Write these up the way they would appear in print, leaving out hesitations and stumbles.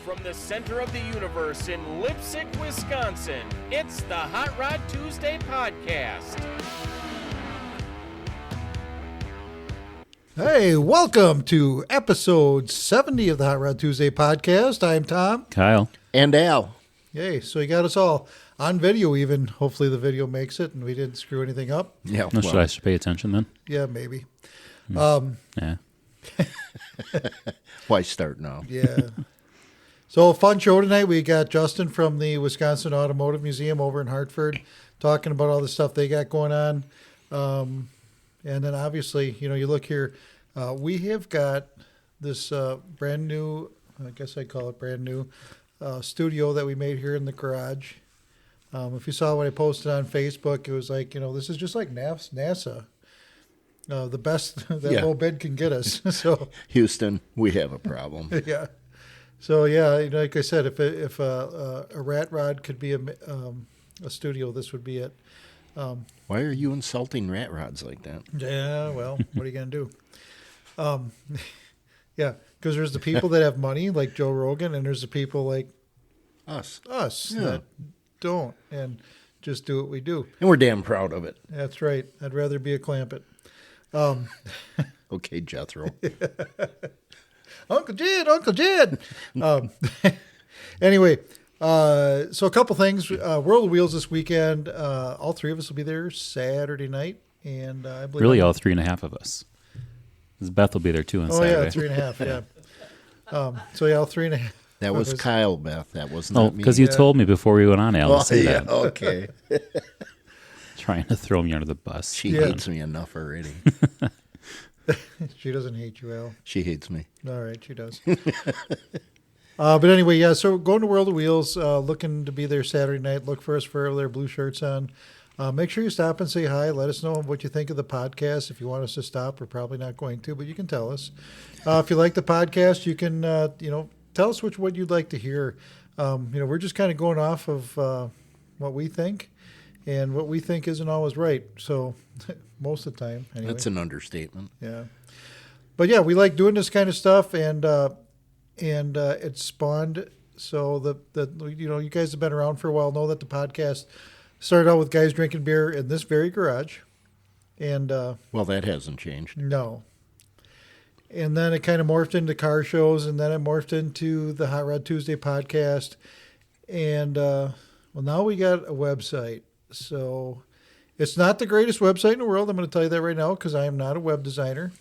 from the center of the universe in Lipsick, Wisconsin, it's the Hot Rod Tuesday podcast. Hey, welcome to episode 70 of the Hot Rod Tuesday podcast. I'm Tom. Kyle. And Al. Yay, so you got us all on video even. Hopefully the video makes it and we didn't screw anything up. Yeah. No, should I pay attention then? Yeah, maybe. Yeah. Why start now? Yeah. So, fun show tonight. We got Justin from the Wisconsin Automotive Museum over in Hartford talking about all the stuff they got going on. And then obviously, you know, you look here, we have got this brand new, I guess I'd call it brand new, studio that we made here in the garage. If you saw what I posted on Facebook, it was like, you know, this is just like NASA. The best that low bid can get us. So Houston, we have a problem. yeah. So yeah, you know, like I said, if a rat rod could be a studio, this would be it. Why are you insulting rat rods like that? Yeah, well, what are you going to do? Yeah, because there's the people that have money, like Joe Rogan, and there's the people like Us. that don't and just do what we do. And we're damn proud of it. That's right. I'd rather be a Clampett. Okay, Jethro. Uncle Jed. Anyway, so a couple things. World of Wheels this weekend. All three of us will be there Saturday night, and I believe Really, all 3.5 of us. 'Cause Beth will be there too on Saturday. Yeah, 3.5. Yeah. So yeah, all 3.5. That was Kyle, Beth. That was Oh, not me. because you told me before we went on, Al, to say that. Okay. Trying to throw me under the bus. She hates me enough already. She doesn't hate you, Al. She hates me. All right, she does. But anyway, yeah, so going to World of Wheels, looking to be there Saturday night. Look for us for their blue shirts on. Make sure you stop and say hi. Let us know what you think of the podcast. If you want us to stop, we're probably not going to, but you can tell us. If you like the podcast, you can, tell us what you'd like to hear. We're just kind of going off of what we think, and what we think isn't always right. So most of the time, anyway. That's an understatement. Yeah. But yeah, we like doing this kind of stuff, and it spawned. So you guys have been around for a while, know that the podcast started out with guys drinking beer in this very garage, and Well, that hasn't changed. no. And then it kind of morphed into car shows, and then it morphed into the Hot Rod Tuesday podcast, and now we got a website. So it's not the greatest website in the world. I'm going to tell you that right now because I am not a web designer,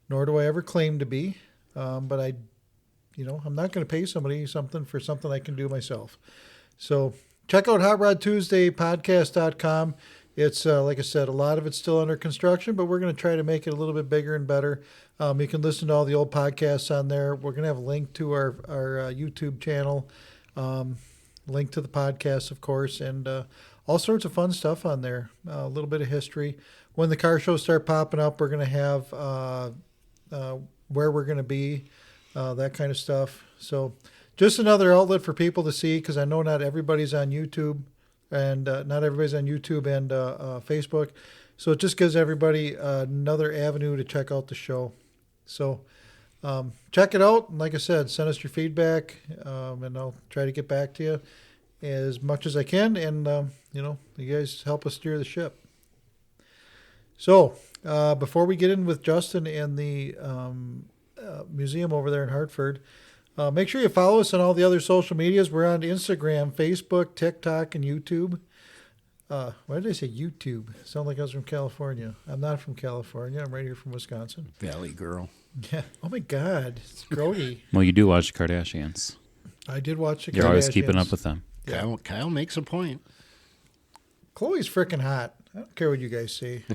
nor do I ever claim to be. But I'm not going to pay somebody something for something I can do myself. So check out HotRodTuesdayPodcast.com. It's, like I said, a lot of it's still under construction, but we're going to try to make it a little bit bigger and better. You can listen to all the old podcasts on there. We're going to have a link to our YouTube channel, link to the podcast, of course, and all sorts of fun stuff on there. A little bit of history. When the car shows start popping up, we're going to have where we're going to be, that kind of stuff. So just another outlet for people to see, because I know not everybody's on YouTube, and Facebook. So it just gives everybody another avenue to check out the show. So check it out. And like I said, send us your feedback, and I'll try to get back to you as much as I can. And, you guys help us steer the ship. So before we get in with Justin and the museum over there in Hartford, make sure you follow us on all the other social medias. We're on Instagram, Facebook, TikTok, and YouTube. Why did I say YouTube? Sound like I was from California. I'm not from California. I'm right here from Wisconsin. Valley girl. Yeah. Oh, my God. It's grody. Well, you do watch the Kardashians. I did watch the Kardashians. You're always keeping up with them. Yeah. Kyle makes a point. Chloe's freaking hot. I don't care what you guys say.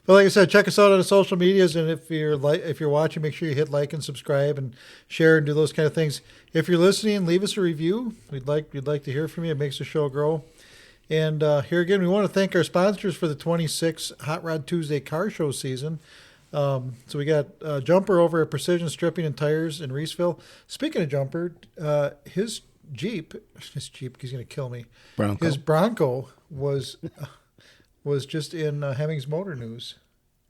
But like I said, check us out on the social medias, and if you're watching, make sure you hit like and subscribe and share and do those kind of things. If you're listening, leave us a review. We'd like to hear from you. It makes the show grow. And here again, we want to thank our sponsors for the 26 Hot Rod Tuesday car show season. So we got Jumper over at Precision Stripping and Tires in Reeseville. Speaking of Jumper, his Jeep, he's going to kill me. His Bronco was just in Hemmings Motor News.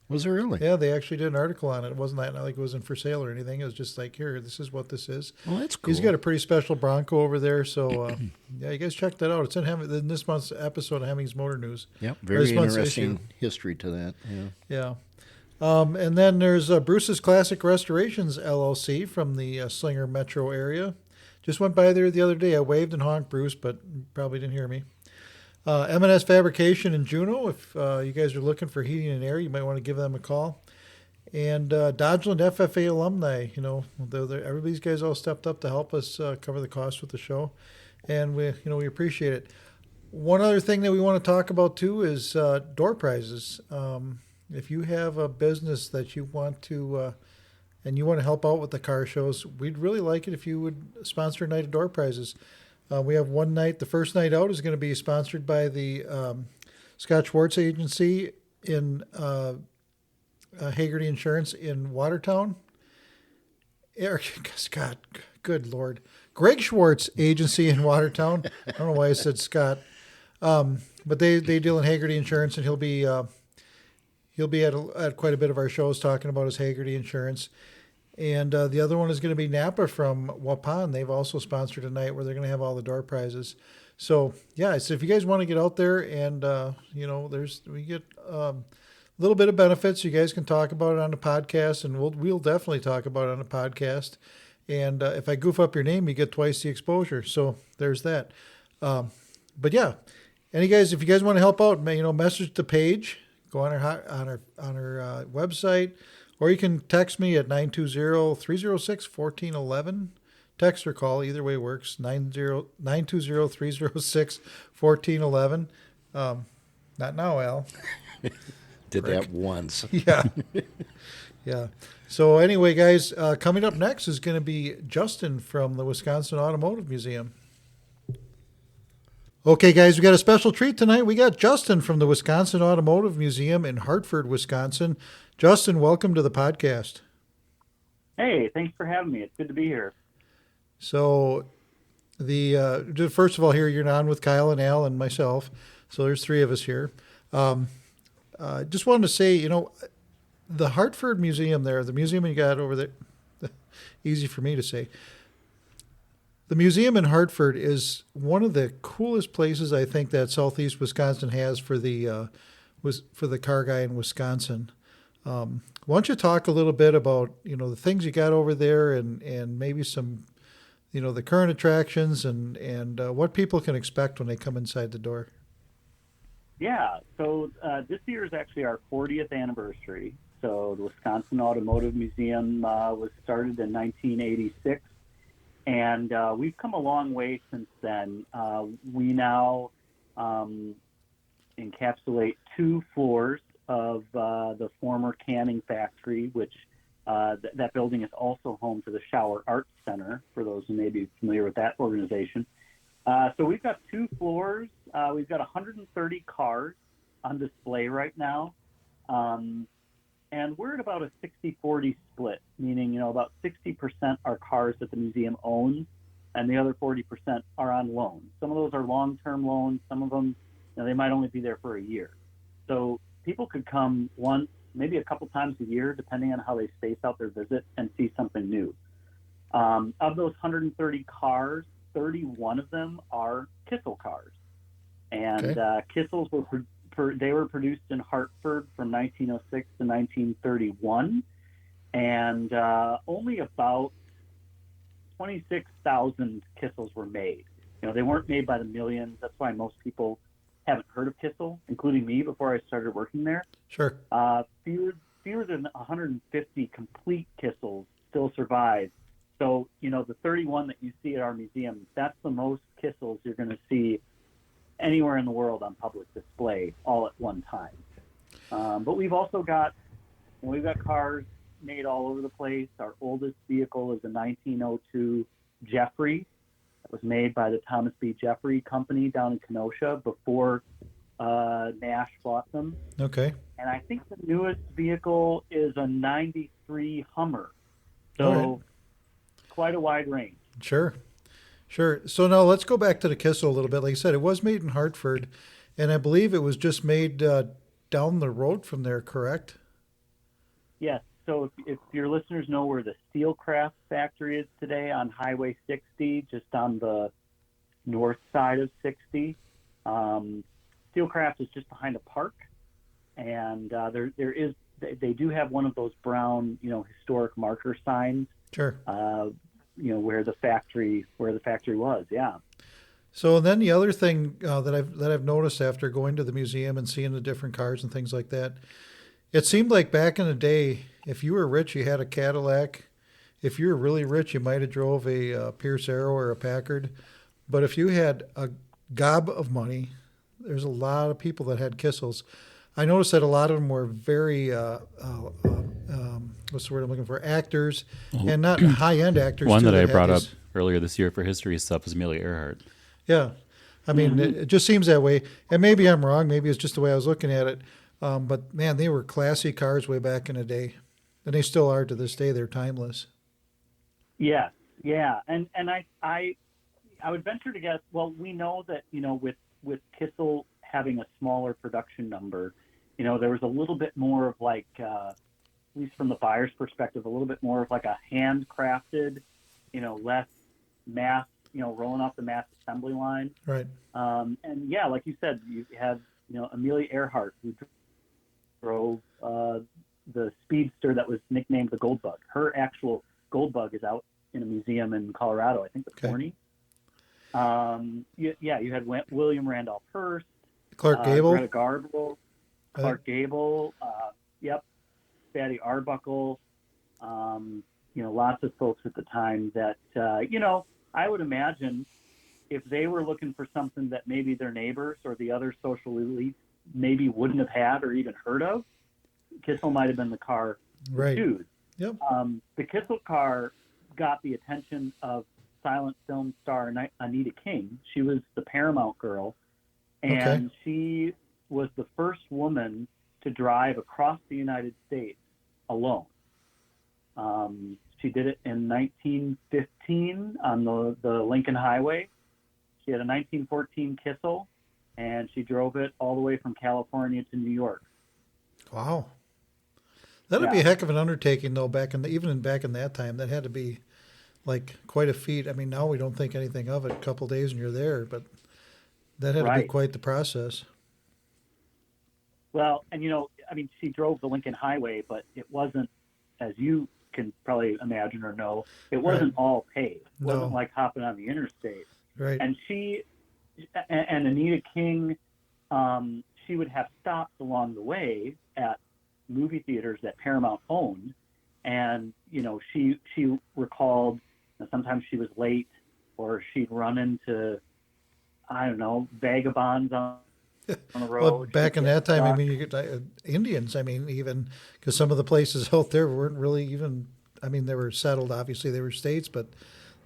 Was there really? Yeah, they actually did an article on it. It wasn't that not like it wasn't for sale or anything. It was just like, here, this is what this is. Well, that's cool. He's got a pretty special Bronco over there. So, yeah, you guys check that out. It's in this month's episode of Hemmings Motor News. Yep, very interesting issue. history to that. Yeah. And then there's Bruce's Classic Restorations, LLC from the Slinger Metro area. Just went by there the other day. I waved and honked Bruce, but probably didn't hear me. M&S Fabrication in Juneau. If you guys are looking for heating and air, you might want to give them a call. And Dodgeland FFA alumni. You know, everybody's guys all stepped up to help us cover the cost with the show, and we appreciate it. One other thing that we want to talk about too is door prizes. If you have a business that you want to and you want to help out with the car shows, we'd really like it if you would sponsor a night of door prizes. We have one night. The first night out is going to be sponsored by the Scott Schwartz Agency in Hagerty Insurance in Watertown. Scott, good Lord. Greg Schwartz Agency in Watertown. I don't know why I said Scott. But they deal in Hagerty Insurance, and he'll be at quite a bit of our shows talking about his Hagerty Insurance. And the other one is going to be Napa from Waupun. They've also sponsored a night where they're going to have all the door prizes. So, yeah, so if you guys want to get out there and, we get a little bit of benefits. You guys can talk about it on the podcast, and we'll definitely talk about it on the podcast. And if I goof up your name, you get twice the exposure. So there's that. But, yeah, if you guys want to help out, message the page. Go on our website. Or you can text me at 920-306-1411. Text or call, either way works, 920-306-1411. Not now, Al. Did that once. Yeah. Yeah. So anyway, guys, coming up next is going to be Justin from the Wisconsin Automotive Museum. Okay, guys, we got a special treat tonight. We got Justin from the Wisconsin Automotive Museum in Hartford, Wisconsin. Justin, welcome to the podcast. Hey, thanks for having me. It's good to be here. So, first of all, here you're on with Kyle and Al and myself. So there's three of us here. Just wanted to say, the Hartford Museum there, the museum you got over there, easy for me to say. The museum in Hartford is one of the coolest places I think that Southeast Wisconsin has for the car guy in Wisconsin. Why don't you talk a little bit about the things you got over there and maybe some the current attractions and what people can expect when they come inside the door. Yeah, so this year is actually our 40th anniversary. So the Wisconsin Automotive Museum was started in 1986. And we've come a long way since then. We now encapsulate 2 floors of the former canning factory, which that building is also home to the Shower Arts Center, for those who may be familiar with that organization. So we've got 2 floors. We've got 130 cars on display right now. And we're at about a 60-40 split, meaning, about 60% are cars that the museum owns, and the other 40% are on loan. Some of those are long-term loans. Some of them, they might only be there for a year. So people could come once, maybe a couple times a year, depending on how they space out their visit, and see something new. Of those 130 cars, 31 of them are Kissel cars. And okay. Kissels they were produced in Hartford from 1906 to 1931, and only about 26,000 Kissels were made. They weren't made by the millions. That's why most people haven't heard of Kissel, including me, before I started working there. Sure. Fewer than 150 complete Kissels still survive. So, the 31 that you see at our museum, that's the most Kissels you're going to see anywhere in the world on public display all at one time. But we've also got cars made all over the place. Our oldest vehicle is a 1902 Jeffrey that was made by the Thomas B. Jeffrey Company down in Kenosha before Nash bought them. Okay. And I think the newest vehicle is a 93 Hummer. So quite a wide range. Sure. So now let's go back to the Kissel a little bit. Like I said, it was made in Hartford, and I believe it was just made down the road from there, correct? Yes. So if your listeners know where the Steelcraft factory is today on Highway 60, just on the north side of 60, Steelcraft is just behind a park, and they do have one of those brown, historic marker signs. Sure. Where the factory was. Yeah. So then the other thing that I've noticed after going to the museum and seeing the different cars and things like that, it seemed like back in the day, if you were rich, you had a Cadillac. If you were really rich, you might have drove a Pierce Arrow or a Packard. But if you had a gob of money, there's a lot of people that had Kissels. I noticed that a lot of them were very, what's the word I'm looking for, actors, and not high-end actors. One too, that I had brought up these- earlier this year for history stuff was Amelia Earhart. Yeah. I mean, it just seems that way. And maybe I'm wrong. Maybe it's just the way I was looking at it. But, man, they were classy cars way back in the day. And they still are to this day. They're timeless. Yeah. Yeah. And I would venture to guess, well, we know that, with Kissel having a smaller production number, there was a little bit more of like, at least from the buyer's perspective, a little bit more of like a handcrafted, less mass, rolling off the mass assembly line. Right. And yeah, like you said, you had, Amelia Earhart, who drove the Speedster that was nicknamed the Gold Bug. Her actual Gold Bug is out in a museum in Colorado, I think the Forney. You had William Randolph Hearst, Clark Gable. Greta Garbo, Clark Gable, Fatty Arbuckle, lots of folks at the time that, I would imagine if they were looking for something that maybe their neighbors or the other social elites maybe wouldn't have had or even heard of, Kissel might have been the car to choose. Yep. The Kissel Kar got the attention of silent film star Anita King. She was the Paramount girl, and she was the first woman to drive across the United States alone. She did it in 1915 on the Lincoln Highway. She had a 1914 Kissel, and she drove it all the way from California to New York. Wow. That'd be a heck of an undertaking, though. Even back in that time, that had to be like quite a feat. I mean, now we don't think anything of it. A couple of days and you're there, but that had to be quite the process. Well, and she drove the Lincoln Highway, but it wasn't, as you can probably imagine or know, it wasn't all paved. It wasn't like hopping on the interstate. Right. And and Anita King, she would have stops along the way at movie theaters that Paramount owned, and she recalled sometimes she was late, or she'd run into vagabonds on the road. Well, back in that time, I mean, you get Indians. I mean, even because some of the places out there weren't really even. I mean, they were settled. Obviously, they were states, but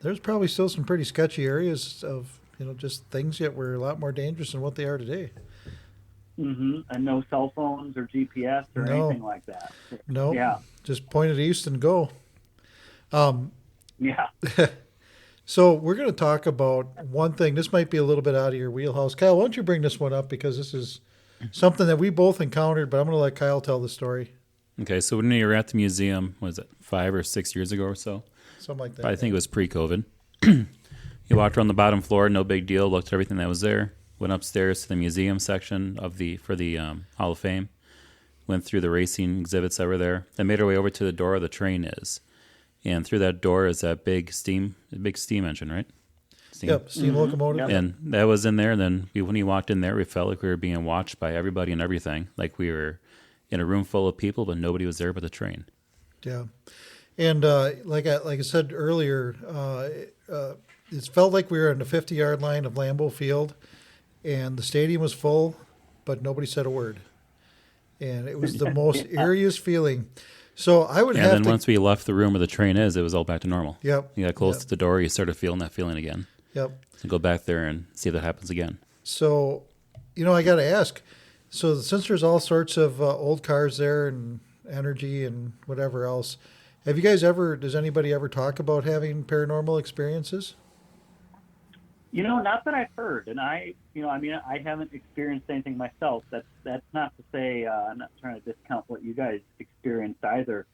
there's probably still some pretty sketchy areas of just things that were a lot more dangerous than what they are today. Mm-hmm. And no cell phones or GPS or anything like that. No. Yeah. Just point it east and go. Yeah. So we're going to talk about one thing. This might be a little bit out of your wheelhouse. Kyle, why don't you bring this one up, because this is something that we both encountered, but I'm going to let Kyle tell the story. Okay, so when you were at the museum, was it 5 or 6 years ago or so? Something like that. I think it was pre-COVID. You walked around the bottom floor, no big deal, looked at everything that was there, went upstairs to the museum section for the Hall of Fame, went through the racing exhibits that were there, then made our way over to the door where the train is. And through that door is that big steam engine, right? Steam locomotive. Yep. And that was in there. And then when we walked in there, we felt like we were being watched by everybody and everything. Like we were in a room full of people, but nobody was there but the train. Yeah. And like I said earlier, it felt like we were in the 50-yard line of Lambeau Field, and the stadium was full, but nobody said a word. And it was the most eeriest feeling. So I would have to... And then once we left the room where the train is, it was all back to normal. Yep. You got close to the door, you started feeling that feeling again. Yep. So go back there and see if that happens again. So, I got to ask. So since there's all sorts of old cars there and energy and whatever else, does anybody ever talk about having paranormal experiences? Not that I've heard, and I haven't experienced anything myself. That's not to say I'm not trying to discount what you guys experienced either.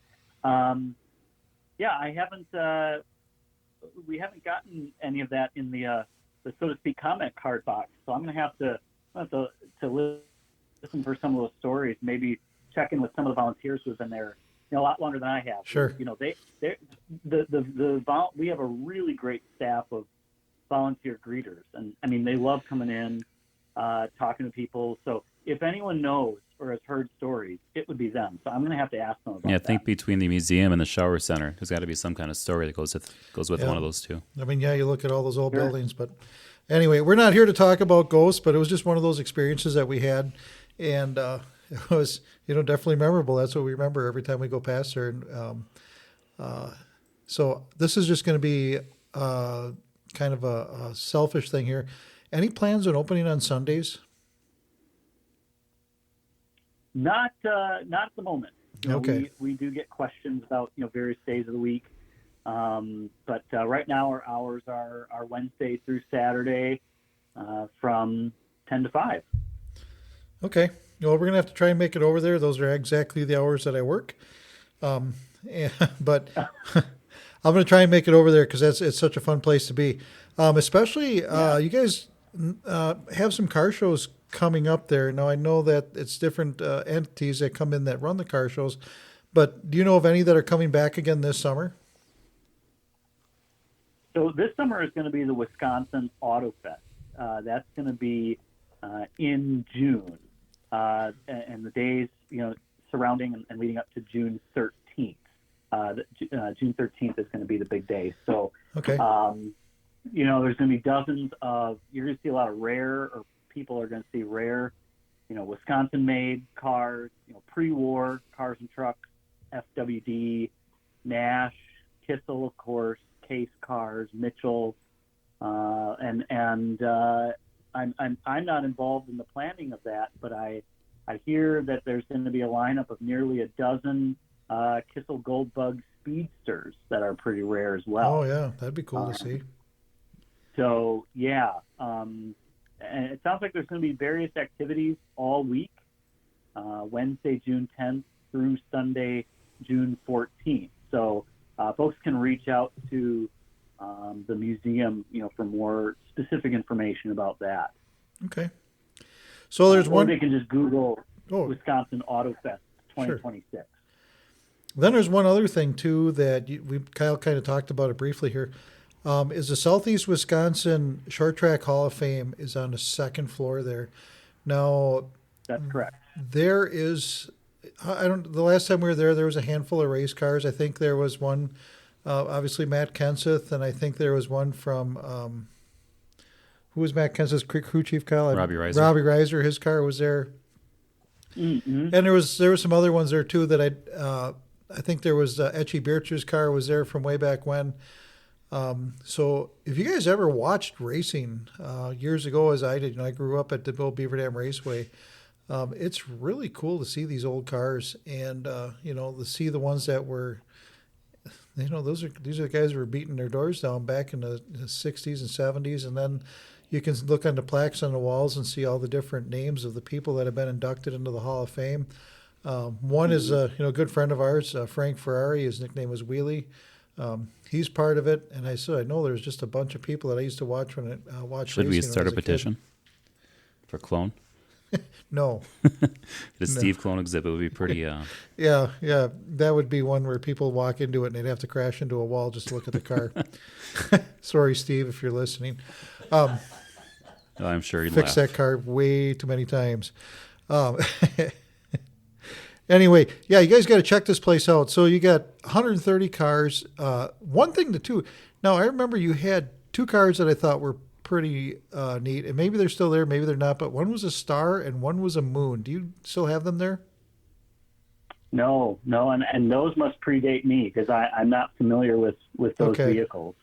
I haven't. We haven't gotten any of that in the so to speak comment card box. So I'm going to have to listen for some of those stories. Maybe check in with some of the volunteers who've been there a lot longer than I have. Sure. We have a really great staff of volunteer greeters, and I mean they love coming in, talking to people. So if anyone knows or has heard stories, it would be them. So I'm going to have to ask them about that. Yeah, I think between the museum and the shower center, there's got to be some kind of story that goes with one of those two. I mean, you look at all those old Sure. buildings, but anyway, we're not here to talk about ghosts, but it was just one of those experiences that we had, and it was, definitely memorable. That's what we remember every time we go past there. And so this is just going to be kind of a selfish thing here. Any plans on opening on Sundays? Not at the moment. Okay. We do get questions about various days of the week, but right now our hours are Wednesday through Saturday from 10 to 5. Okay. Well, we're going to have to try and make it over there. Those are exactly the hours that I work. But I'm going to try and make it over there because it's such a fun place to be. Especially you guys have some car shows coming up there. Now, I know that it's different entities that come in that run the car shows, but do you know of any that are coming back again this summer? So this summer is going to be the Wisconsin Auto Fest. That's going to be in June, and the days surrounding and leading up to June 13th. June 13th is going to be the big day. So, okay. There's going to be dozens of. You're going to see a lot of rare, or people are going to see rare, Wisconsin-made cars. Pre-war cars and trucks, FWD, Nash, Kissel, of course, Case Cars, Mitchell, and I'm not involved in the planning of that, but I hear that there's going to be a lineup of nearly a dozen Kissel Goldbug Speedsters that are pretty rare as well. Oh yeah, that'd be cool to see. So yeah, and it sounds like there's going to be various activities all week, Wednesday, June 10th through Sunday, June 14th. So folks can reach out to the museum, for more specific information about that. Okay. So there's or one. They can just Google Wisconsin Auto Fest 2026. Sure. Then there's one other thing too that Kyle kind of talked about it briefly here. Is the Southeast Wisconsin Short Track Hall of Fame is on the second floor there. Now, that's correct. There is, the last time we were there was a handful of race cars. I think there was one, obviously Matt Kenseth, and I think there was one from, who was Matt Kenseth's crew chief, Kyle? Robbie Reiser. Robbie Reiser, his car was there. Mm-hmm. And there were some other ones there too that I think there was Etchy Bircher's car was there from way back when. So if you guys ever watched racing years ago, as I did, I grew up at the old Beaver Dam Raceway. It's really cool to see these old cars and to see the ones that were, these are the guys who were beating their doors down back in the 60s and 70s, and then you can look on the plaques on the walls and see all the different names of the people that have been inducted into the Hall of Fame. One is a good friend of ours, Frank Ferrari. His nickname was Wheelie. He's part of it, and I know there's just a bunch of people that I used to watch when I watched. Should we start a petition for clone? No. The Steve clone exhibit would be pretty. Yeah, that would be one where people walk into it and they'd have to crash into a wall just to look at the car. Sorry, Steve, if you're listening. I'm sure he'd fix laugh. that car way too many times. Anyway, yeah, you guys got to check this place out. So you got 130 cars. One thing too. Now I remember you had two cars that I thought were pretty neat, and maybe they're still there, maybe they're not. But one was a star and one was a moon. Do you still have them there? No, and those must predate me because I'm not familiar with those vehicles.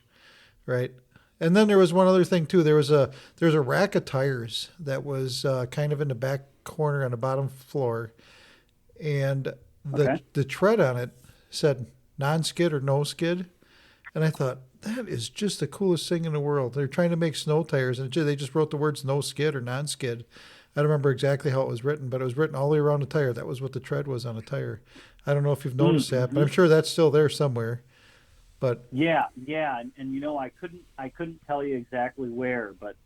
Right. And then there was one other thing too. There's a rack of tires that was kind of in the back corner on the bottom floor. And the tread on it said non-skid or no skid. And I thought, that is just the coolest thing in the world. They're trying to make snow tires, and they just wrote the words no skid or non-skid. I don't remember exactly how it was written, but it was written all the way around the tire. That was what the tread was on a tire. I don't know if you've noticed that, but I'm sure that's still there somewhere. But yeah, and you know, I couldn't tell you exactly where, but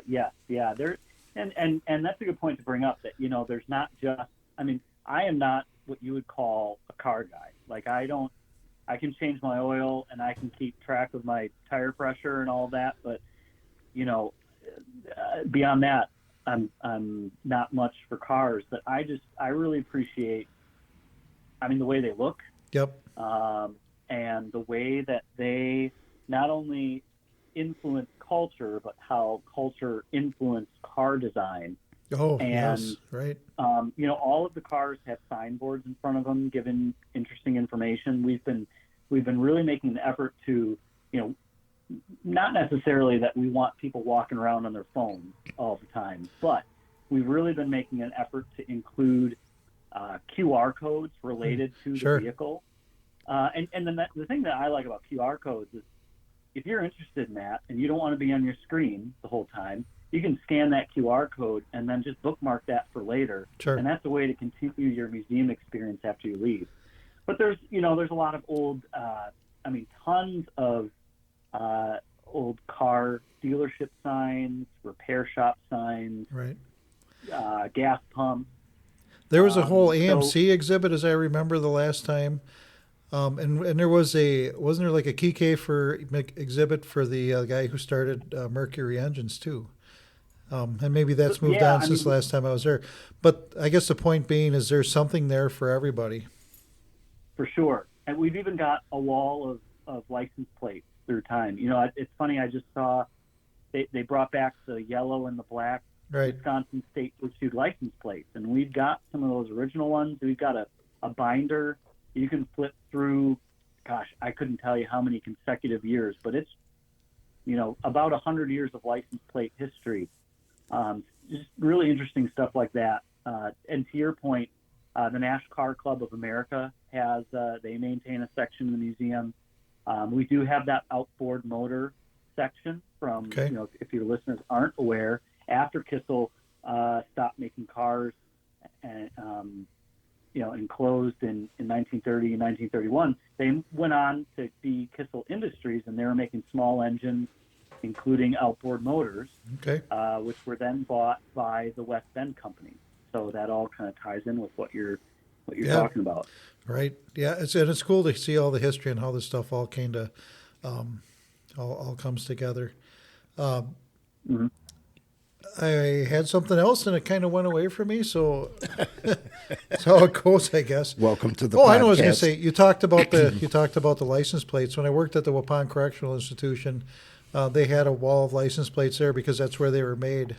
yes, yeah, there, and that's a good point to bring up, that, you know, there's not just, I mean, I am not what you would call a car guy. Like, I can change my oil and I can keep track of my tire pressure and all that, but, you know, beyond that, I'm not much for cars. But I really appreciate, I mean, the way they look. Yep. And the way that they not only influence culture, but how culture influenced car design. Oh, and, yes, right. You know, all of the cars have signboards in front of them giving interesting information. We've been really making an effort to, you know, not necessarily that we want people walking around on their phones all the time, but we've really been making an effort to include QR codes related to Sure. the vehicle. And then the thing that I like about QR codes is, if you're interested in that and you don't want to be on your screen the whole time, you can scan that QR code and then just bookmark that for later. Sure. And that's a way to continue your museum experience after you leave. But there's a lot of old, tons of old car dealership signs, repair shop signs, Right. Gas pumps. There was a whole So- AMC exhibit, as I remember the last time. And there wasn't there like a key for exhibit for the guy who started Mercury Engines too. And maybe that's moved on since the last time I was there. But I guess the point being is there's something there for everybody. For sure. And we've even got a wall of license plates through time. You know, it's funny, I just saw they brought back the yellow and the black Right. Wisconsin state issued license plates. And we've got some of those original ones. We've got a binder you can flip through. Gosh, I couldn't tell you how many consecutive years, but it's, you know, about 100 years of license plate history. Just really interesting stuff like that. And to your point, the NASCAR Club of America has, they maintain a section in the museum. We do have that outboard motor section from, Okay. you know, if your listeners aren't aware, after Kissel stopped making cars and, you know, and closed in 1930 and 1931, they went on to be Kissel Industries, and they were making small engines, including outboard motors, Okay. which were then bought by the West Bend Company. So that all kind of ties in with what you're Yeah. talking about. Right. Yeah. It's cool to see all the history and how this stuff all came to, all comes together. Mhm. I had something else and it kind of went away from me. So that's how it goes, I guess. Welcome to the Oh, podcast. I know what I was going to say. You talked about the license plates. When I worked at the Waupun Correctional Institution, they had a wall of license plates there because that's where they were made.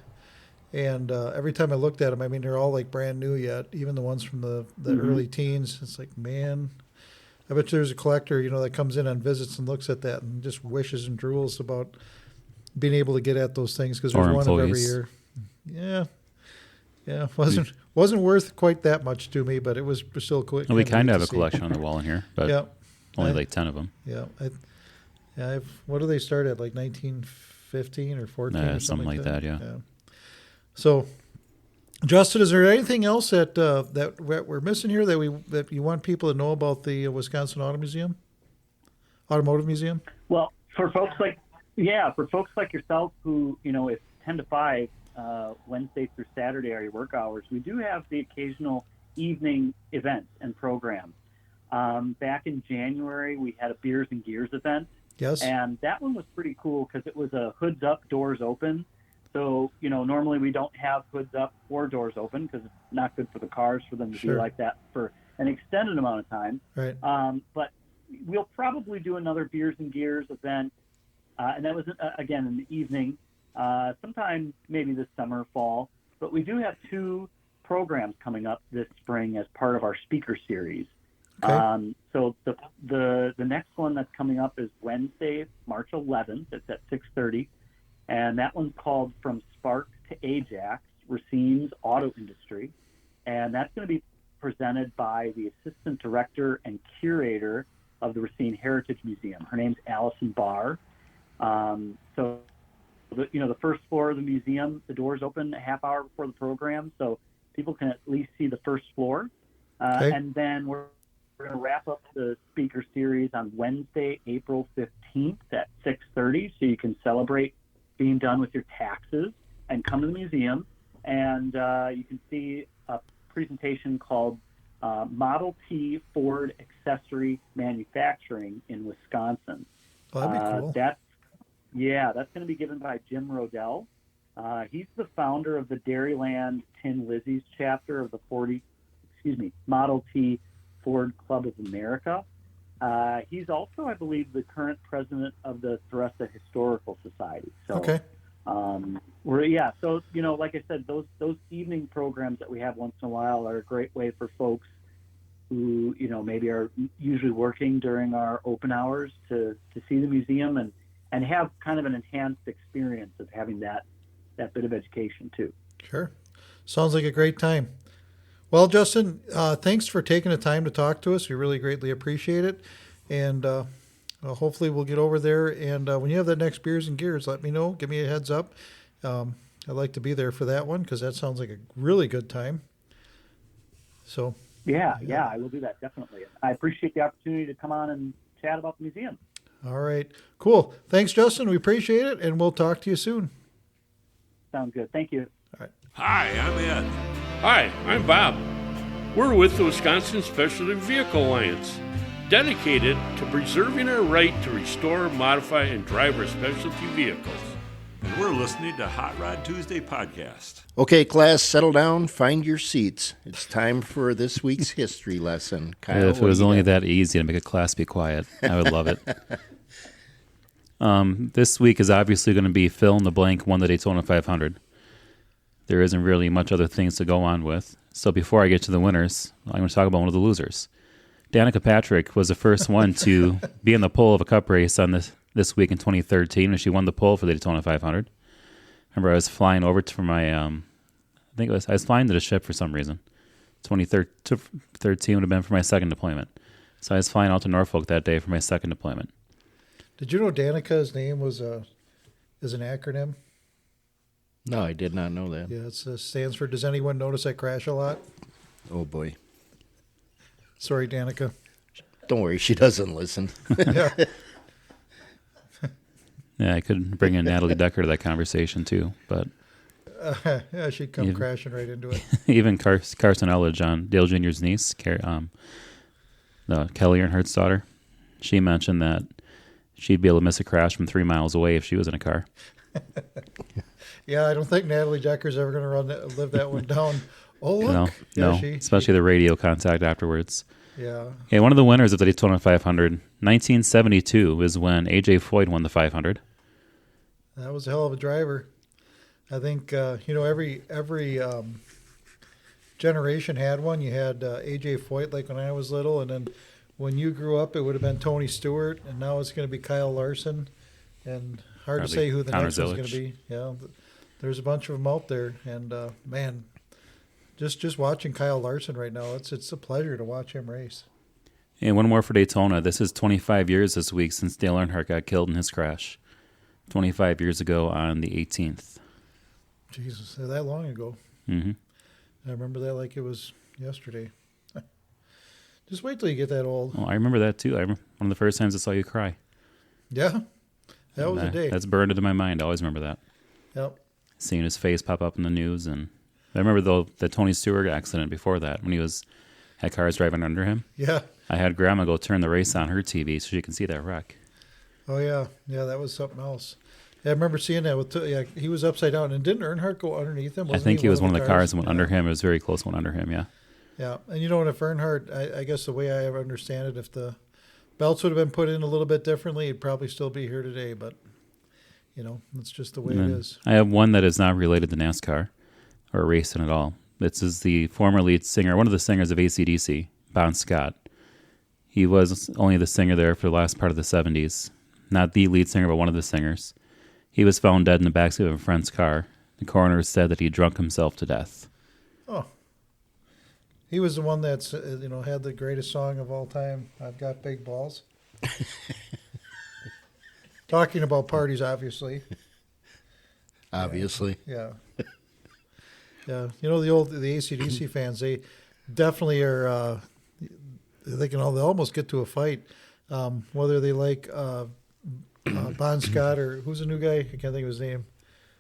And every time I looked at them, I mean, they're all like brand new yet, even the ones from the early teens. It's like, man, I bet there's a collector, you know, that comes in on visits and looks at that and just wishes and drools about being able to get at those things because there's Or one of every employees. year. Yeah, wasn't worth quite that much to me, but it was still cool. Well, we kind of have a collection on the wall in here, but Yeah, only like 10 of them. yeah. What do they start at? Like 1915 or 14 or something like that, yeah. So, Justin, is there anything else that we're missing here that you want people to know about the Wisconsin Automotive Museum? Well, for folks like yourself who, you know, it's 10 to 5, Wednesday through Saturday are your work hours, we do have the occasional evening event and program. Back in January, we had a Beers and Gears event. Yes. And that one was pretty cool because it was a hoods up, doors open. So, you know, normally we don't have hoods up or doors open because it's not good for the cars for them to Sure. be like that for an extended amount of time. Right. But we'll probably do another Beers and Gears event. And that was, again, in the evening, sometime maybe this summer, fall. But we do have 2 programs coming up this spring as part of our speaker series. Okay. So the next one that's coming up is Wednesday, March 11th. It's at 6:30. And that one's called From Spark to Ajax, Racine's Auto Industry. And that's going to be presented by the Assistant Director and Curator of the Racine Heritage Museum. Her name's Allison Barr. So, the first floor of the museum, the doors open a half hour before the program, so people can at least see the first floor. Okay. And then we're going to wrap up the speaker series on Wednesday, April 15th at 6:30, so you can celebrate being done with your taxes and come to the museum. And you can see a presentation called Model T Ford Accessory Manufacturing in Wisconsin. Oh, that'd be cool. That's going to be given by Jim Rodell. He's the founder of the Dairyland Tin Lizzies chapter of the Model T Ford Club of America. He's also, I believe, the current president of the Thressa Historical Society. So, Okay. So like I said, those evening programs that we have once in a while are a great way for folks who maybe are usually working during our open hours to see the museum and have kind of an enhanced experience of having that bit of education too. Sure. Sounds like a great time. Well, Justin, thanks for taking the time to talk to us. We really greatly appreciate it. And hopefully we'll get over there. And when you have that next Beers and Gears, let me know. Give me a heads up. I'd like to be there for that one because that sounds like a really good time. So. Yeah, I will do that, definitely. I appreciate the opportunity to come on and chat about the museum. All right. Cool. Thanks, Justin. We appreciate it, and we'll talk to you soon. Sounds good. Thank you. All right. Hi, I'm Ed. Hi, I'm Bob. We're with the Wisconsin Specialty Vehicle Alliance, dedicated to preserving our right to restore, modify, and drive our specialty vehicles. And we're listening to Hot Rod Tuesday podcast. Okay, class, settle down, find your seats. It's time for this week's history lesson. Kyle, If it was only that easy to make a class be quiet, I would love it. This week is obviously going to be fill in the blank, won the Daytona 500. There isn't really much other things to go on with. So before I get to the winners, I'm going to talk about one of the losers. Danica Patrick was the first one to be in the pole of a cup race on this week in 2013 when she won the pole for the Daytona 500. Remember, I was flying over for my, I was flying to the ship for some reason. 2013 would have been for my second deployment. So I was flying out to Norfolk that day for my second deployment. Did you know Danica's name is an acronym? No, I did not know that. Yeah, it stands for, does anyone notice I crash a lot? Oh, boy. Sorry, Danica. Don't worry, she doesn't listen. Yeah. Yeah, I could bring in Natalie Decker to that conversation too, but Yeah, she'd come crashing right into it. even Carson Elledge, on Dale Jr.'s niece, Kelly Earnhardt's daughter, she mentioned that she'd be able to miss a crash from 3 miles away if she was in a car. Yeah, I don't think Natalie Decker's ever going to live that one down. Oh, look. No, especially the radio contact afterwards. Yeah. Okay, one of the winners of the Daytona 500, 1972, is when A.J. Foyt won the 500. That was a hell of a driver. I think, every generation had one. You had A.J. Foyt, like when I was little, and then when you grew up, it would have been Tony Stewart, and now it's going to be Kyle Larson. And hard Probably to say who the Connor next one's going Zilic. to be. Yeah, there's a bunch of them out there, and man, just watching Kyle Larson right now, it's a pleasure to watch him race. And one more for Daytona. This is 25 years this week since Dale Earnhardt got killed in his crash. 25 years ago on the 18th. Jesus, that long ago. Mm-hmm. I remember that like it was yesterday. Just wait till you get that old. Well, I remember that too. I remember one of the first times I saw you cry. Yeah, that was a day. That's burned into my mind. I always remember that. Yep. Seeing his face pop up in the news. And I remember the Tony Stewart accident before that when he had cars driving under him. Yeah. I had Grandma go turn the race on her TV so she can see that wreck. Oh, yeah. Yeah, that was something else. Yeah, I remember seeing that. He was upside down. And didn't Earnhardt go underneath him? I think he was one of the cars that went under him. It was very close one under him, yeah. Yeah. And if Earnhardt, I guess the way I understand it, if the belts would have been put in a little bit differently, he'd probably still be here today. But, it's just the way it is. I have one that is not related to NASCAR or racing at all. This is the former lead singer, one of the singers of AC/DC, Bon Scott. He was only the singer there for the last part of the 70s. Not the lead singer, but one of the singers. He was found dead in the backseat of a friend's car. The coroner said that he drunk himself to death. Oh. He was the one that's, had the greatest song of all time, I've Got Big Balls. Talking about parties, obviously. Obviously. Yeah. Yeah. You know, the AC/DC fans, they definitely are, they almost get to a fight. Whether they like Bon Scott or who's the new guy? I can't think of his name.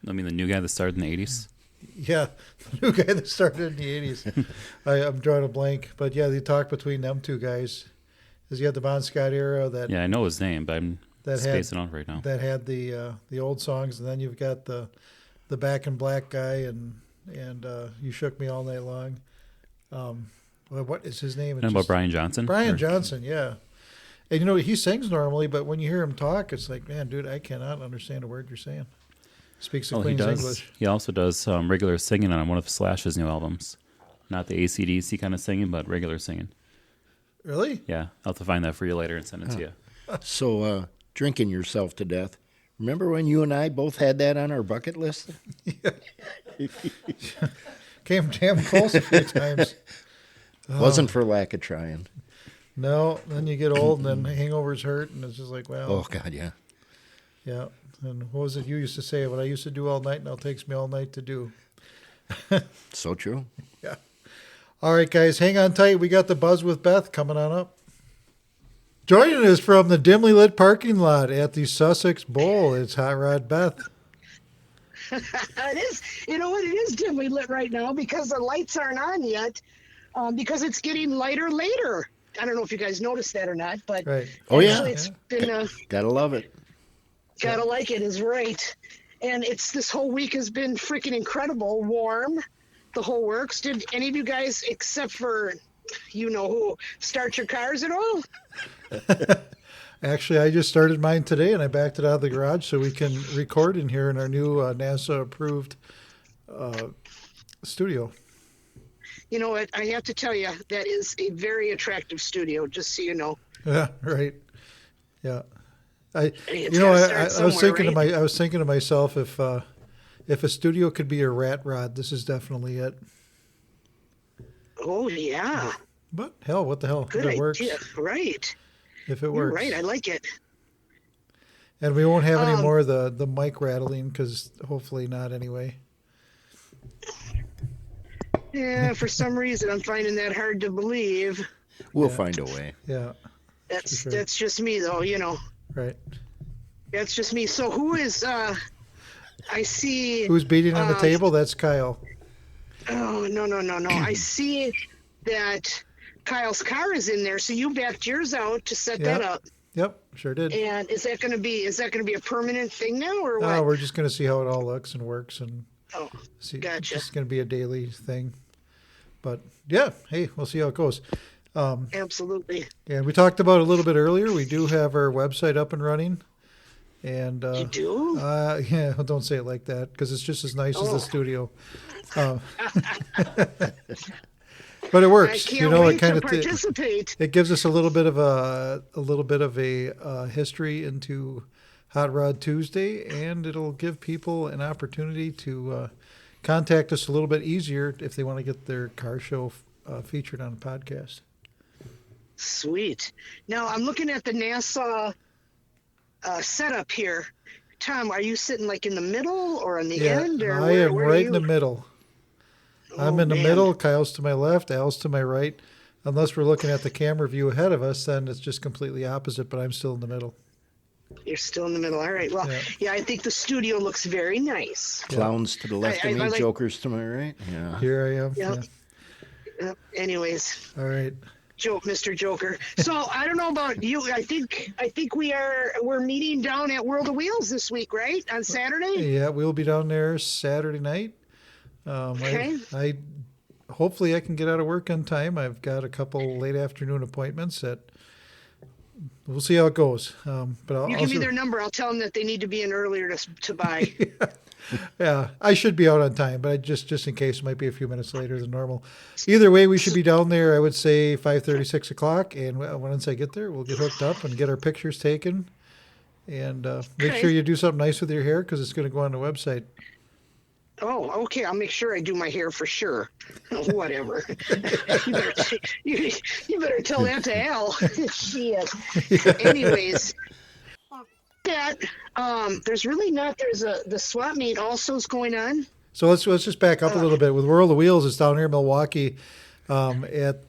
I mean, the new guy that started in the 80s. Yeah, the new guy that started in the 80s. I'm drawing a blank. But yeah, they talk between them two guys. Because you had the Bon Scott era that Yeah, I know his name, but I'm spacing out right now. that had the old songs, and then you've got the Back in Black guy and You Shook Me All Night Long. What is his name? And about Brian Johnson? Brian Johnson, yeah. And you know, he sings normally, but when you hear him talk, it's like, man, dude, I cannot understand a word you're saying. Speaks the Queen's English. He also does regular singing on one of Slash's new albums. Not the AC/DC kind of singing, but regular singing. Really? Yeah, I'll have to find that for you later and send it to you. So, drinking yourself to death. Remember when you and I both had that on our bucket list? Came damn close a few times. Wasn't for lack of trying. No, then you get old and then hangovers hurt, and it's just like, well. Oh, God, yeah. Yeah. And what was it you used to say? What I used to do all night now takes me all night to do. So true. Yeah. All right, guys, hang on tight. We got the Buzz with Beth coming on up. Joining us from the dimly lit parking lot at the Sussex Bowl, it's Hot Rod Beth. It is. You know what? It is dimly lit right now because the lights aren't on yet because it's getting lighter later. I don't know if you guys noticed that or not, but right. Oh, yeah. actually it's been... Gotta love it. Gotta like it is right. And this whole week has been freaking incredible. Warm, the whole works. Did any of you guys, except for you know who, start your cars at all? Actually, I just started mine today, and I backed it out of the garage so we can record in here in our new NASA-approved studio. You know what? I have to tell you, that is a very attractive studio, just so you know. Yeah, right. Yeah. I was thinking to myself, if a studio could be a rat rod, this is definitely it. Oh yeah. But hell, what the hell? Good if it idea. works. Right. If it You're works. right. I like it. And we won't have any more of the mic rattling because hopefully not anyway. Yeah, for some reason I'm finding that hard to believe. We'll find a way. Yeah. That's just me though, you know. Right. That's just me. So who is I see who's beating on the table? That's Kyle. Oh no. I see that Kyle's car is in there, so you backed yours out to set that up. Yep, sure did. And is that gonna be a permanent thing now or what? We're just gonna see how it all looks and works and see. Gotcha. It's gonna be a daily thing. But yeah, hey, we'll see how it goes. Absolutely. And we talked about it a little bit earlier. We do have our website up and running. And you do? Yeah, don't say it like that because it's just as nice as the studio. But it works. I can't wait it kind to of participate. It gives us a little bit of a history into Hot Rod Tuesday, and it'll give people an opportunity to contact us a little bit easier if they want to get their car show featured on a podcast. Sweet. Now I'm looking at the NASA setup here. Tom, are you sitting like in the middle or on the end? Or I am where right in the middle. I'm in the middle. Kyle's to my left. Al's to my right. Unless we're looking at the camera view ahead of us, then it's just completely opposite, but I'm still in the middle. You're still in the middle. All right. Well, yeah, I think the studio looks very nice. Clowns to the left of me, jokers to my right. Yeah. Here I am. Yep. Yeah. Anyways. All right. Mr. Joker. So I don't know about you. I think we're meeting down at World of Wheels this week, right? On Saturday? Yeah, we'll be down there Saturday night. Okay. I hopefully I can get out of work on time. I've got a couple late afternoon appointments that we'll see how it goes. But I'll give me their number. I'll tell them that they need to be in earlier to buy. Yeah, I should be out on time, but just in case, it might be a few minutes later than normal. Either way, we should be down there, I would say 5:30, 6 o'clock. And once I get there, we'll get hooked up and get our pictures taken. And make sure you do something nice with your hair because it's going to go on the website. Oh, okay. I'll make sure I do my hair for sure. Whatever. you better tell that to Al. Shit. Anyways, that there's really not. The swap meet also is going on. So let's just back up a little bit. With World of Wheels, it's down here in Milwaukee, at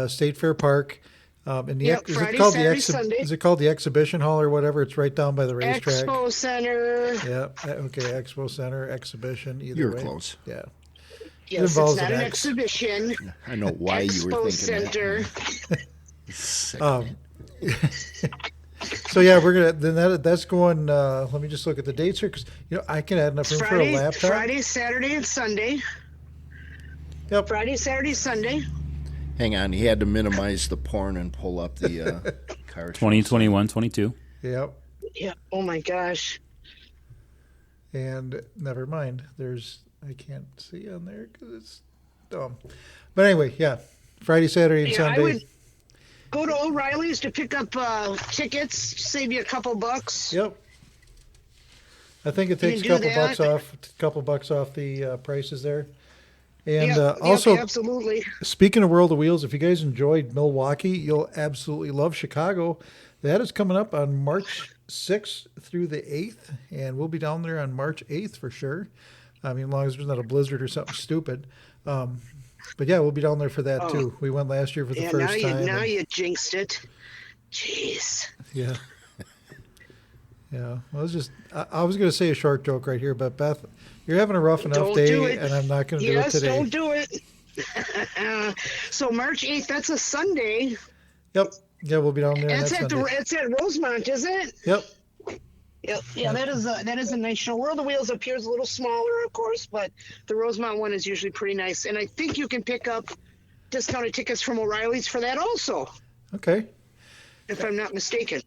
State Fair Park. In the Friday, Saturday, Sunday. Is it called the Exhibition Hall or whatever? It's right down by the racetrack. Expo Center. Yeah. Okay. Expo Center, Exhibition. Either You're way. close. Yeah. Yes, it's not an exhibition. I know why you were thinking Center. So yeah, we're gonna. That's going. Let me just look at the dates here, because I can add enough room for a laptop. Friday, Saturday, and Sunday. Yep. Friday, Saturday, Sunday. Hang on, he had to minimize the porn and pull up the car. 2021, 22. Yep. Yeah. Oh my gosh. And never mind. I can't see on there because it's dumb. But anyway, yeah. Friday, Saturday, and Sunday. I would go to O'Reilly's to pick up tickets, save you a couple bucks. Yep. I think it takes a couple bucks off the prices there. And also, absolutely. Speaking of World of Wheels, if you guys enjoyed Milwaukee, you'll absolutely love Chicago. That is coming up on March 6th through the 8th, and we'll be down there on March 8th for sure. I mean, as long as there's not a blizzard or something stupid. But yeah, we'll be down there for that too. We went last year for the first time. Now you jinxed it. Jeez. Yeah. Yeah. Well, I was going to say a short joke right here, but Beth, you're having a rough enough day, and I'm not going to do it today. Yes, don't do it. So March 8th, that's a Sunday. Yep. Yeah, we'll be down there. It's at Rosemont, is it? Yep. Yep. Yeah, that is a nice show. World of Wheels up here is a little smaller, of course, but the Rosemont one is usually pretty nice. And I think you can pick up discounted tickets from O'Reilly's for that also. Okay. If I'm not mistaken.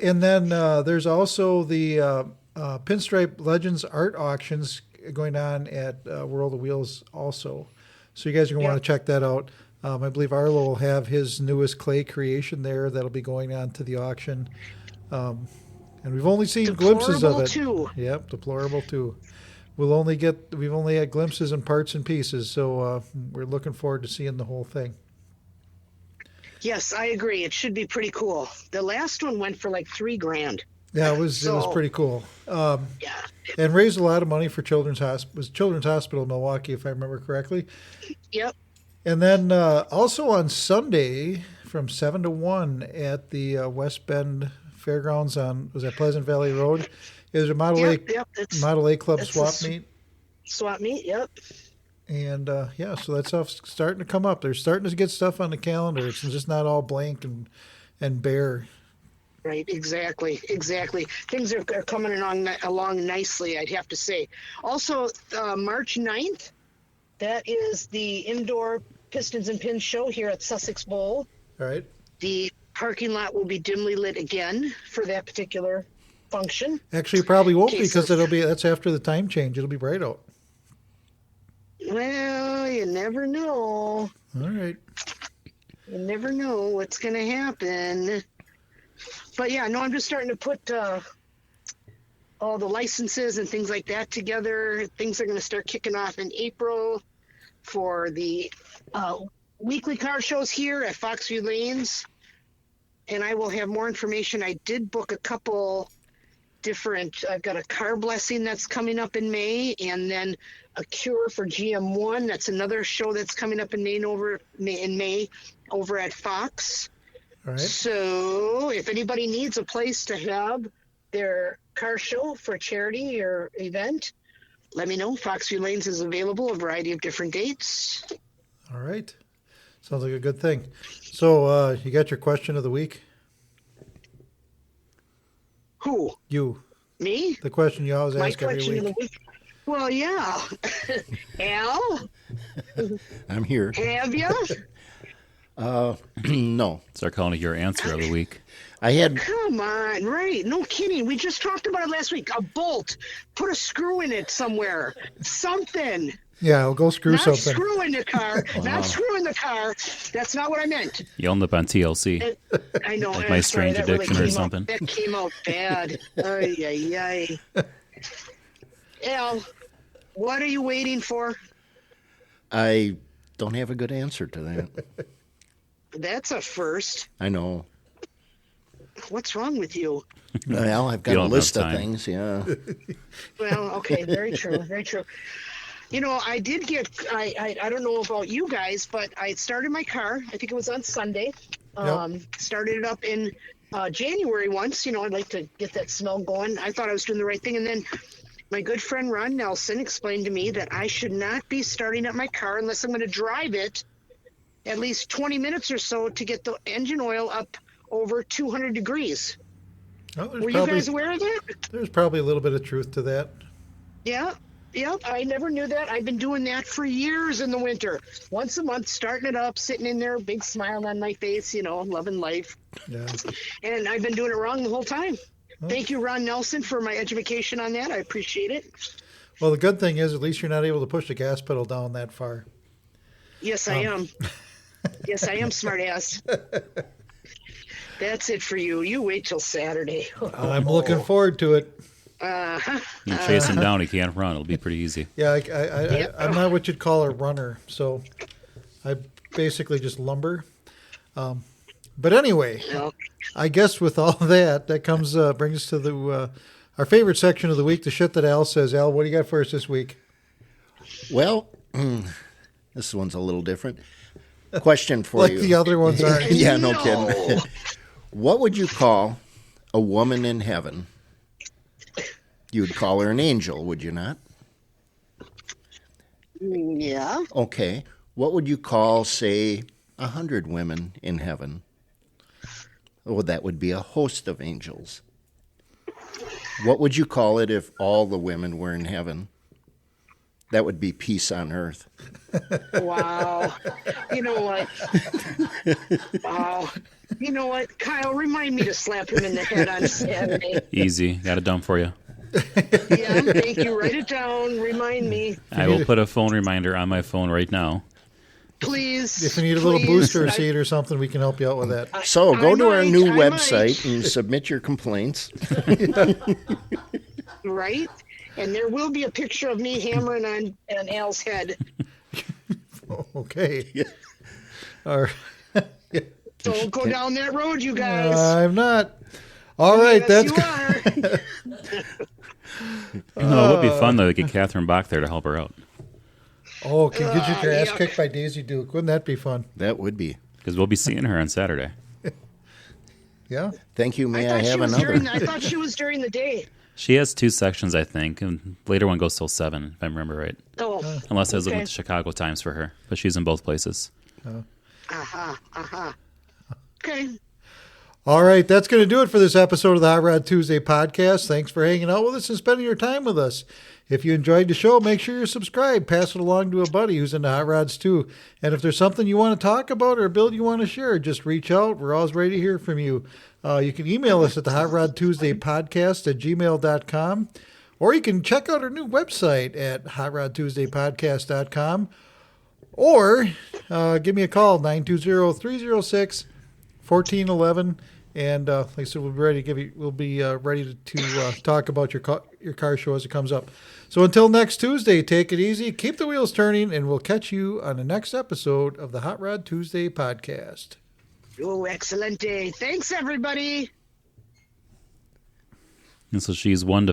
And then there's also the Pinstripe Legends art auctions going on at World of Wheels also. So you guys are going to want to check that out. I believe Arlo will have his newest clay creation there that'll be going on to the auction. And we've only seen glimpses of it. Too. Yep, deplorable too. We've only had glimpses and parts and pieces, so we're looking forward to seeing the whole thing. Yes, I agree. It should be pretty cool. The last one went for like $3,000. Yeah, it was pretty cool. And raised a lot of money for Children's Hospital in Milwaukee, if I remember correctly. Yep. And then also on Sunday from 7 to 1 at the West Bend Fairgrounds was that Pleasant Valley Road, is a Model A Club swap meet. Swap meet, yep. And so that stuff's starting to come up. They're starting to get stuff on the calendar. It's just not all blank and bare. Right, exactly. Things are coming along nicely, I'd have to say. Also, March 9th, that is the indoor Pistons and Pins show here at Sussex Bowl. All right. The parking lot will be dimly lit again for that particular function. Actually, it probably won't because that's after the time change. It'll be bright out. Well, you never know. All right. You never know what's going to happen. But yeah, no, I'm just starting to put all the licenses and things like that together. Things are going to start kicking off in April for the weekly car shows here at Foxview Lanes. And I will have more information. I did book a couple I've got a car blessing that's coming up in May, and then a cure for GM1. That's another show that's coming up in May over at Fox. All right. So if anybody needs a place to have their car show for charity or event, let me know. Foxview Lanes is available, a variety of different dates. All right. Sounds like a good thing. So you got your question of the week? Who? You. Me? The question you always ask every week. My question of the week? Well, yeah. Al? I'm here. Have you? No. Start calling it your answer of the week. Come on, right. No kidding. We just talked about it last week. A bolt. Put a screw in it somewhere. Something. Yeah, I'll go screw something. Not screw in the car. Not screw in the car. That's not what I meant. You owned up on TLC. I know. Like My Strange Addiction or something. That came out bad. Ay. Al, What are you waiting for? I don't have a good answer to that. That's a first. I know. What's wrong with you? Well, I've got You a don't list have of time. things, yeah. Well, okay, very true, very true. You know, I did get, I don't know about you guys, but I started my car, I think it was on Sunday. Started it up in January once, you know, I'd like to get that smell going. I thought I was doing the right thing. And then my good friend Ron Nelson explained to me that I should not be starting up my car unless I'm going to drive it at least 20 minutes or so to get the engine oil up over 200 degrees. Oh, Were you guys aware of that? There's probably a little bit of truth to that. Yeah. Yep, I never knew that. I've been doing that for years in the winter. Once a month, starting it up, sitting in there, big smile on my face, you know, loving life. Yeah. And I've been doing it wrong the whole time. Thank you, Ron Nelson, for my education on that. I appreciate it. Well, the good thing is at least you're not able to push the gas pedal down that far. Yes, I am. Yes, I am, smart ass. That's it for you. You wait till Saturday. I'm looking forward to it. You chase him down, he can't run. It'll be pretty easy. Yeah, I'm not what you'd call a runner, so I basically just lumber. But anyway, I guess with all that comes brings us to the our favorite section of the week, the shit that Al says. Al, what do you got for us this week? Well, this one's a little different. Question for Like you. the other ones aren't. Yeah, no kidding. What would you call a woman in heaven? You would call her an angel, would you not? Yeah. Okay. What would you call, say, 100 women in heaven? Well, that would be a host of angels. What would you call it if all the women were in heaven? That would be peace on earth. Wow. You know what? Wow. You know what? Kyle, remind me to slap him in the head on Saturday. Easy. Got a dump for you. Yeah, thank you. Write it down. Remind me. I will put a phone reminder on my phone right now. Please. If you need a little please. booster seat or something, we can help you out with that. So go to our might, new I website and submit your complaints. Right? And there will be a picture of me hammering on Al's head. Okay. All right. Don't go down that road, you guys. I'm not. All right, Yes, that's you good. are. No, it would be fun, though, to get Catherine Bach there to help her out. Oh, can get your ass yuck. kicked by Daisy Duke. Wouldn't that be fun? That would be. Because we'll be seeing her on Saturday. Yeah. Thank you. May I thought she have was another? I thought she was during the day. She has 2 sections, I think, and later one goes till 7, if I remember right. Oh. Unless I was looking Okay. at the Chicago times for her. But she's in both places. Okay. All right, that's going to do it for this episode of the Hot Rod Tuesday podcast. Thanks for hanging out with us and spending your time with us. If you enjoyed the show, make sure you're subscribed. Pass it along to a buddy who's into hot rods too. And if there's something you want to talk about or a build you want to share, just reach out. We're always ready to hear from you. You can email us at the Hot Rod Tuesday podcast at gmail.com, or you can check out our new website at hotrodtuesdaypodcast.com, or give me a call, 920-306-1411. And like I said, we'll be ready to ready to talk about your car show as it comes up. So until next Tuesday, take it easy, keep the wheels turning, and we'll catch you on the next episode of the Hot Rod Tuesday podcast. Oh, excelente. Thanks, everybody. And so she's 1 to